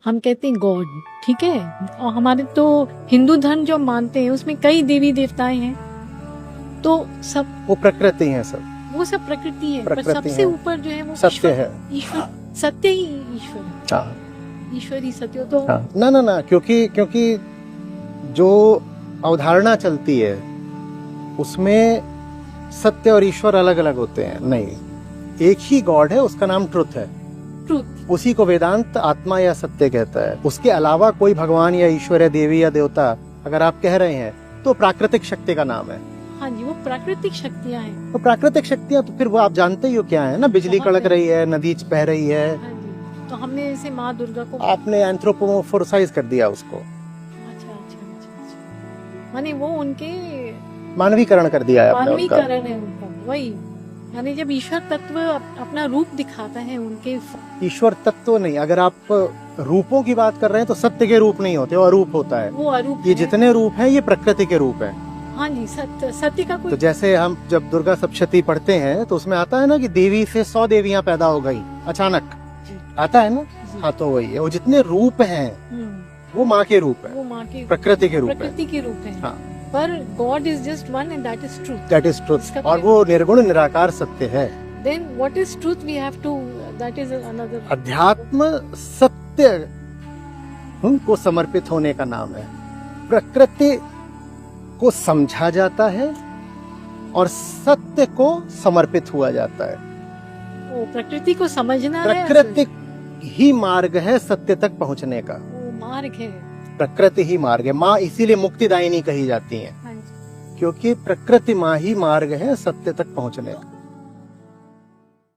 हम कहते हैं गॉड, ठीक है। और हमारे तो हिंदू धर्म जो मानते हैं उसमें कई देवी देवताएं हैं, तो सब वो प्रकृति है सब, वो सब प्रकृति है, पर प्रकृति सबसे है। ऊपर जो है वो सत्य ईश्वर है। ईश्वर सत्य ही ईश्वर है। हाँ ईश्वर ही सत्य हो तो हाँ, ना क्योंकि जो अवधारणा चलती है उसमें सत्य और ईश्वर अलग अलग होते हैं। नहीं, एक ही गॉड है, उसका नाम ट्रुथ है। ट्रूथ। उसी को वेदांत आत्मा या सत्य कहता है। उसके अलावा कोई भगवान या ईश्वर या देवी या देवता अगर आप कह रहे हैं तो प्राकृतिक शक्ति का नाम है। हाँ जी, वो प्राकृतिक शक्तियाँ हैं। तो प्राकृतिक शक्तियां तो फिर वो आप जानते ही हो क्या है ना, बिजली बहुत कड़क है। रही है, नदी बह रही है, हाँ जी, तो हमने ऐसे माँ दुर्गा को आपने एंथ्रोपोमोर्फोसाइज कर दिया उसको, अच्छा, माने वो उनके मानवीकरण कर दिया है आपने उनका। मानवीकरण है उनका, वही यानी जब ईश्वर तत्व अपना रूप दिखाता है उनके ईश्वर तत्व नहीं, अगर आप रूपों की बात कर रहे हैं तो सत्य के रूप नहीं होते, वो अरूप होता है। वो अरूप ये है। जितने रूप हैं ये प्रकृति के रूप हैं। हाँ जी, सत्य का कोई तो जैसे हम जब दुर्गा सप्तशती पढ़ते हैं तो उसमें आता है ना कि देवी से 100 देवियां पैदा हो गई अचानक, जी, आता है ना। जी। हाँ, तो वही है, वो जितने रूप हैं वो माँ के रूप है, वो माँ के प्रकृति के रूप है। प्रकृति के रूप है। हाँ, पर god is just one and that is truth. That is truth. इसका और वो निर्गुण निराकार सत्य है। Then what is truth we have to, that is another. अध्यात्म सत्य को समर्पित होने का नाम है। प्रकृति को समझा जाता है और सत्य को समर्पित हुआ जाता है। वो प्रकृति को समझना है, प्रकृति ही मार्ग है सत्य तक पहुंचने का। वो मार्ग है। प्रकृति ही मार्ग है। माँ इसीलिए मुक्तिदायिनी कही जाती है, हाँ जी। क्योंकि प्रकृति माँ ही मार्ग है सत्य तक पहुंचने का।